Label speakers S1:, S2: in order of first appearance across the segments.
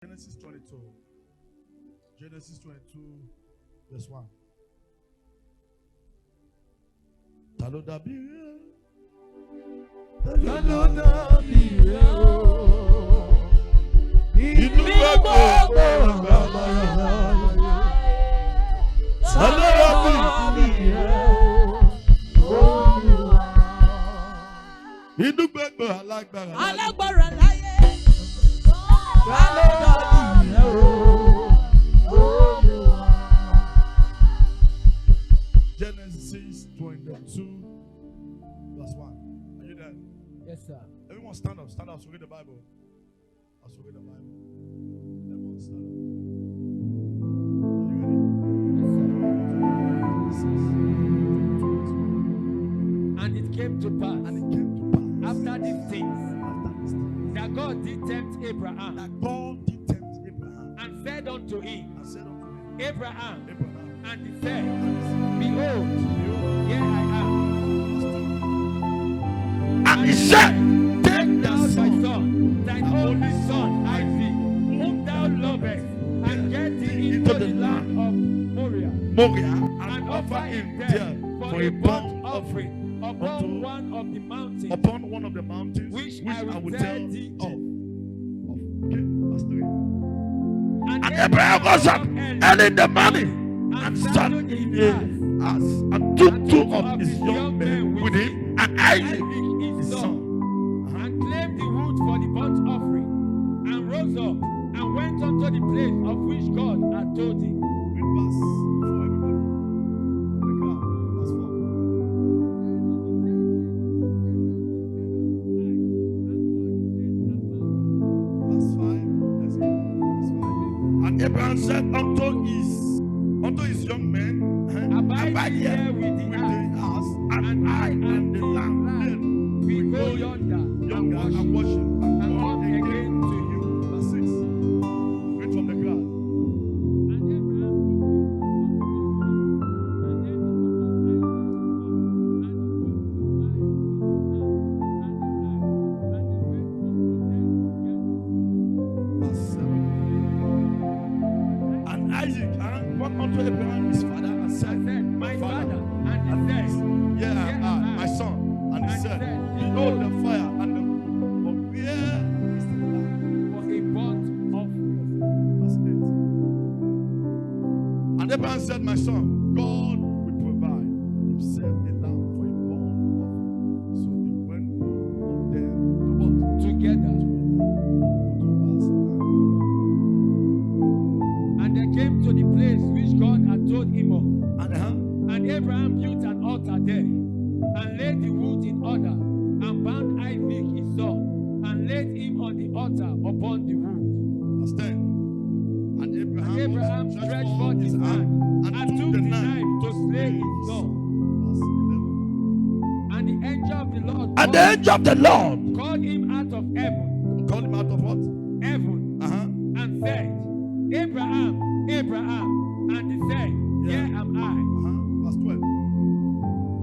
S1: Genesis 22. Genesis 22, verse 1. Genesis 22, verse 1. Are you there?
S2: Yes, sir.
S1: Everyone stand up. Stand up. So read the Bible. I'll read the Bible. Everyone stand up. Are you ready? Yes, sir.
S2: And it came to pass.
S1: And it came to pass.
S2: After these things. That God did tempt Abraham.
S1: That God did tempt Abraham.
S2: And said unto him.
S1: And said unto him.
S2: Abraham.
S1: Abraham.
S2: And he said, Behold, here I am.
S1: And he said,
S2: Take thou thy son, thine only son, Isaac, whom thou lovest, and get thee into the land of Moriah, and offer him there for a burnt offering upon one of the mountains, which I will tell thee of.
S1: Okay, verse 3.
S2: And
S1: Abraham was up early in the morning and sat in his house, and took two of his young men with him, and Isaac his son,
S2: and claimed the wood for the burnt offering, and rose up and went unto the place of which God had told him.
S1: Read verse 4, everybody. On the crowd. Verse 4. Verse 5. Let's go. Verse 5. And Abraham said unto his young men, Abide here with the house, and I and the lamb
S2: We go yonder
S1: and worship, and come again to you. Verse 6. Read from the crowd. Verse 7. And Isaac went unto Abraham his father and said,
S2: My father, and he said,
S1: Yeah, my son. And he said, Behold the fire and the wood, but where is the lamb
S2: for a burnt offering?
S1: Verse 8. And Abraham said, My son, God will provide himself a lamb for a burnt offering. So they went of them to what?
S2: Together.
S1: Go to verse 9.
S2: And they came to the place which God had told him of.
S1: And
S2: And Abraham built an altar there, and laid the wood in order, and bound Isaac his son, and laid him on the altar upon the wood.
S1: verse 10. And
S2: Abraham stretched forth his hand, and took the knife to slay his son.
S1: Verse 11.
S2: And the angel of the Lord
S1: And the angel of the Lord
S2: called him out of heaven,
S1: called him out of what?
S2: and said, Abraham, Abraham. And he said, Here am I.
S1: Verse 12.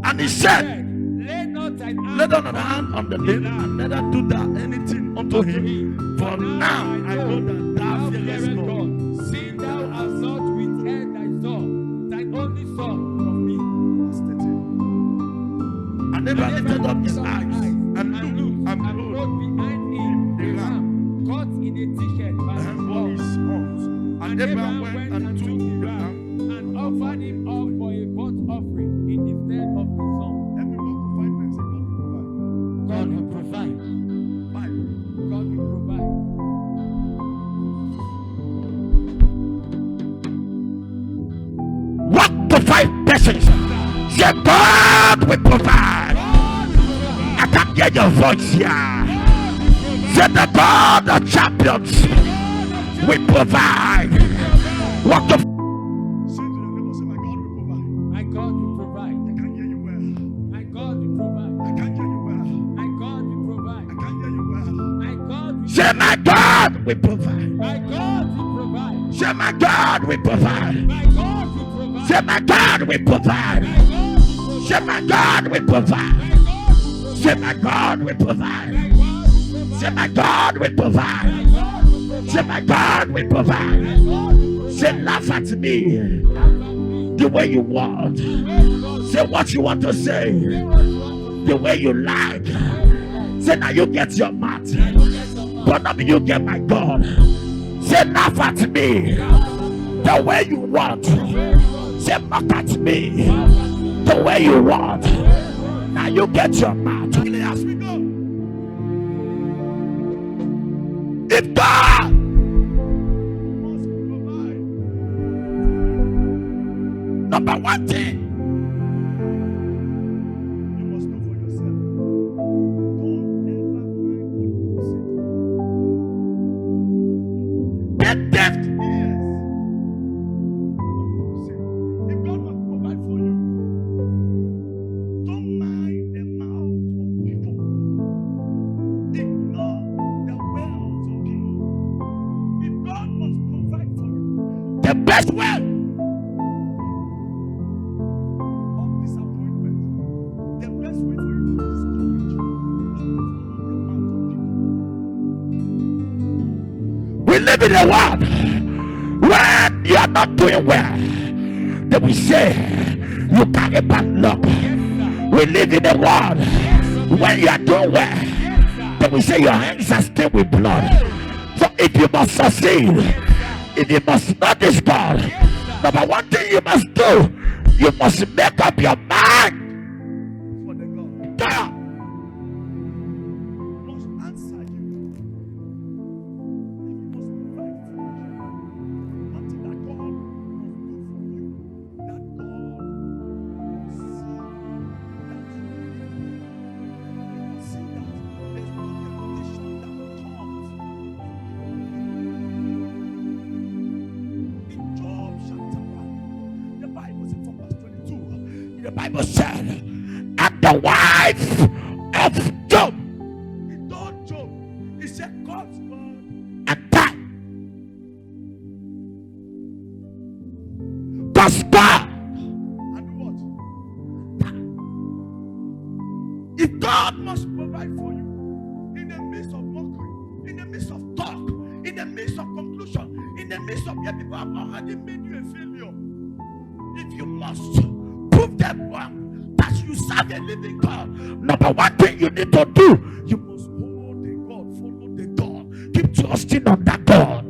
S1: And he said,
S2: Lay not thine
S1: Lay down thy hand on the lid, and neither do thou anything unto him. For now I know that thou fearest God.
S2: Seeing thou hast not withheld thy son, thine only son, from me.
S1: Verse 13. And Abraham lifted up his eyes and looked, and behold,
S2: behind him a ram caught in a thicket by his
S1: for his
S2: horns.
S1: horns. And Abraham went and took the ram.
S2: And offered him up for a burnt offering in the stead of his son.
S1: Everyone to find men say God will provide.
S2: God will provide.
S1: Five.
S2: God will provide.
S1: Walk to 5 persons. Say God will provide. I can't get your voice here. Say the God of champions will provide. Walk to. Say to your neighbor, say, my God will provide.
S2: My God will provide.
S1: I can't hear you well.
S2: My God will provide.
S1: I can't hear you well.
S2: My God will provide.
S1: I can't hear you well.
S2: My God will
S1: Say my God will provide.
S2: My God will provide.
S1: Say my God will provide.
S2: My God will provide.
S1: Say my God will provide.
S2: My God will provide.
S1: Say my God will provide.
S2: My God will provide.
S1: Say my God will provide.
S2: My God will provide.
S1: Say, my God will provide. Say, laugh at me the way you want. Say what you want to say the way you like. Say, now you get your mouth, but now you get my God. Say, laugh at me the way you want. Say, mock at me the way you want. Now you get your mouth. As we go, if God must provide, number one thing, you must know for yourself. Don't ever mind what people say. Get deaf ears. If God must provide for you, don't mind the mouth of people. Ignore the wells of people. If God must provide for you, the best way of disappointment, the best way for you to discourage, we live in a world where you are not doing well. They will say you carry bad luck. We live in a world when you are doing well. They will say your hands are stained with blood. So if you must succeed, if you must not this God, number one thing you must do, you must make up your mind for the God. God must answer you. If you must provide for you, one thing that God must do for you, that God must see that there's no temptation that comes. In Job chapter 1, the Bible said from verse 22, the Bible said, and the wife of Job, he told Job, he said, God's God and die. God's God and what? Die. If God must provide for you in the midst of mockery, in the midst of talk, in the midst of conclusion, in the midst of your people have already made you a failure, if you must prove them wrong that you serve a living God, number one thing you need to do, you must hold the God, follow the God, keep trusting on that God.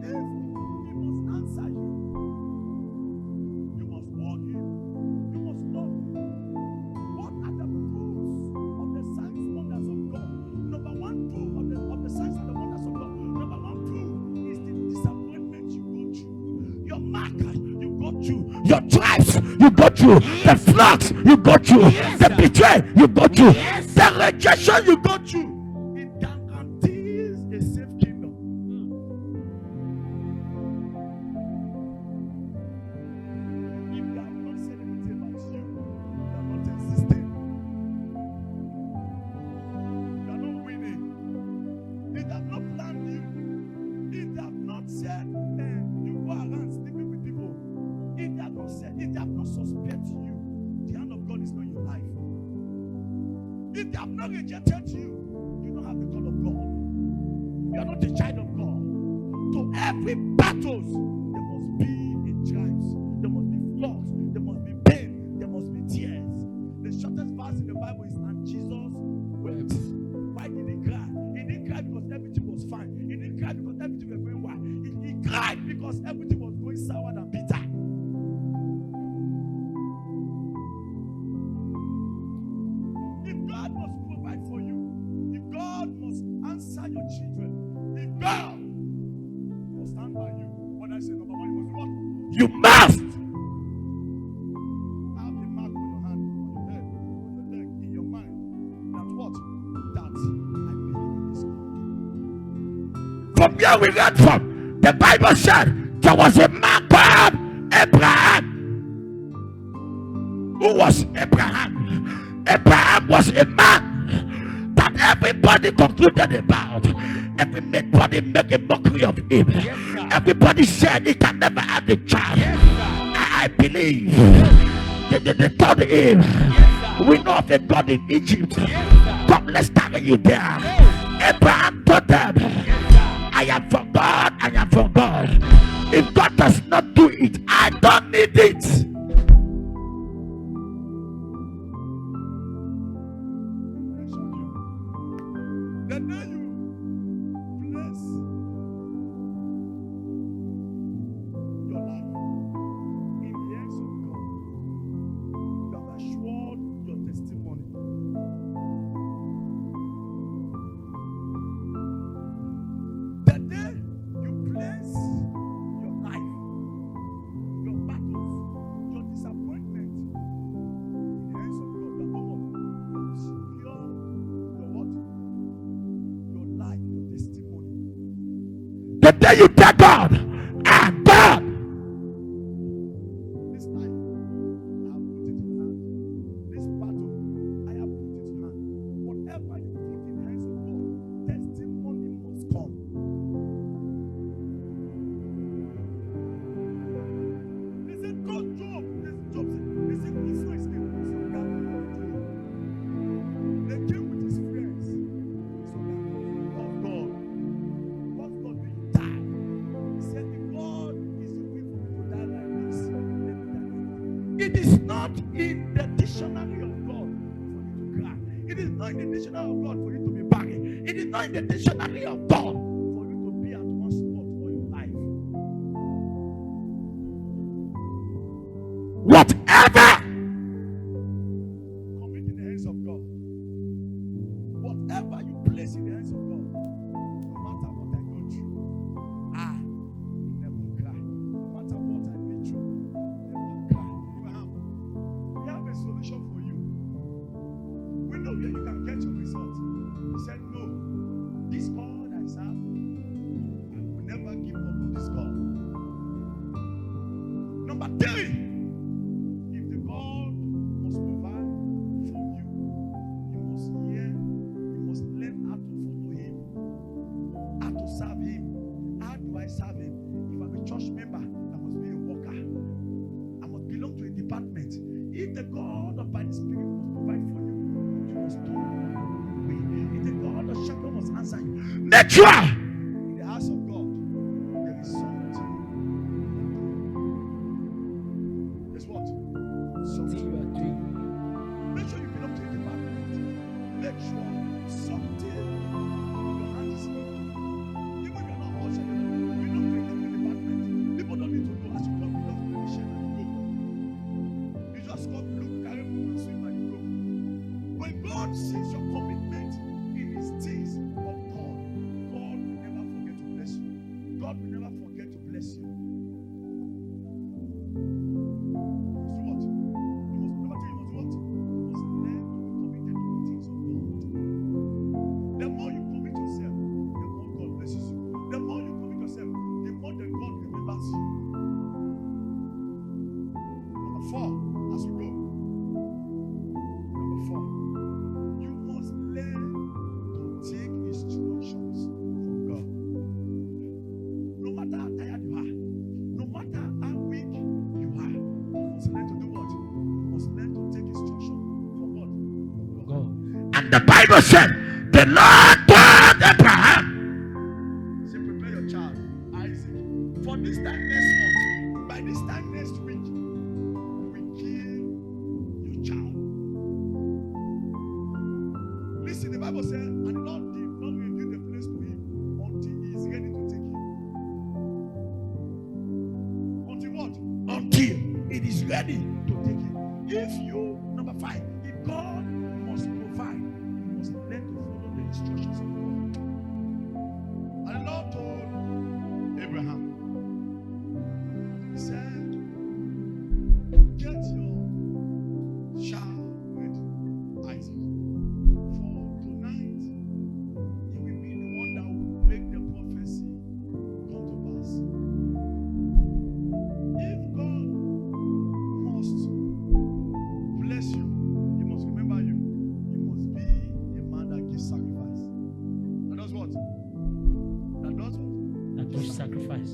S1: If he must answer you, you must hold him, you must love him. What are the proofs of the signs and wonders of God? Number one proof of the signs and the wonders of God, number one proof is the disappointment you go through, your mark you go through, your tribes you go through, the flocks you go through, the betrayal you go through, the rejection you go through. It guarantees a safe kingdom. If they have not said anything about you, they are not existing. You are not winning. If they have not planned you, if they have not said you go around sleeping with people, if they have not said, if they have not suspected you, the hand of God is not in your life. If they have not rejected you, you don't have the call of God. You are not a child of God. To every battles, there must be a tribes, there must be floods, there must be pain, there must be tears. The shortest verse in the Bible is, and Jesus wept. Why did he cry? He didn't cry because everything was fine. He didn't cry because everything was going well. He cried because everything was going sour and bitter. If God must provide for you, if God must answer your children, if God must stand by you, what I say, number one, you must what? You must have a mark on your hand, on your head, on your leg, in your mind. That what? That I believe in this God. From here we read from, the Bible said there was a man called Abraham. Who was Abraham? Abraham was a man that everybody concluded about. Everybody made a mockery of him. Everybody said he can never have a child. I believe They told him, we know of a God in Egypt. Come, let's carry you there. Abraham told them, I am from God, I am from God. If God does not do it, I don't need it.
S2: The day you bless your life in the hands of God, you have assured your testimony. The day you place your life, your battles, your disappointment in the hands of God, you have secure your what? Your life, your testimony.
S1: The day you tell God, God,
S2: This life, I have put it in your hand. This battle, I have put it in your hand. Whatever you put in the hands of God, testimony must come. They said, God, Job. They said, who's so escaped? They came with his friends. So that of God. What God will you die? He said, the God is the way for me to die like this. Let me die. It is not in the dictionary of God for you to cry. It is not in the dictionary of God for you to be barren. It is not in the dictionary of God for you to be at one spot for your life.
S1: whatever
S2: Commit in the hands of God. Whatever you place in the hands of God, no matter what I go through, I will never cry. No matter what I've been through, never cry. Abraham, we have a solution for you. We know where you can get your results. He said, no, this God I serve, I will never give up on this God. Number 3. If the God must provide for you, you must hear, you must learn how to follow Him, how to serve Him. How do I serve Him? If I'm a church member, I must be a worker. I must belong to a department. If the God of by the Spirit must provide for you, you must do it. If the God of shepherd must answer you,
S1: make sure
S2: in the house of God, there is something. There's what? Something you are doing. Make sure you belong to a department. Make sure something your hand is into. Even if you're not usher, you belong to a department. People don't need to know as you come, belong to the shame and you go. You just come, look, carry boom and swim and you go. When God sees your commitment in His things of God, God will never forget to bless you. God will never forget to bless you.
S1: the Bible said the Lord told Abraham,
S2: say, prepare your child, Isaac. For this time next month, by this time next week, we will kill your child. Listen, the Bible said, and the Lord did not reveal the place to him until he is ready to take him. Until what? Until it is ready to take him. If you, number 5, if God must provide, you must learn to follow the instructions of God. And the Lord told Abraham, He said, get your child ready, Isaac. For tonight, he will be the one that will make the prophecy come to pass. If God must bless you, He must remember you. You must be a man that gives sacrifice. That does what? That does what?
S3: That gives sacrifice.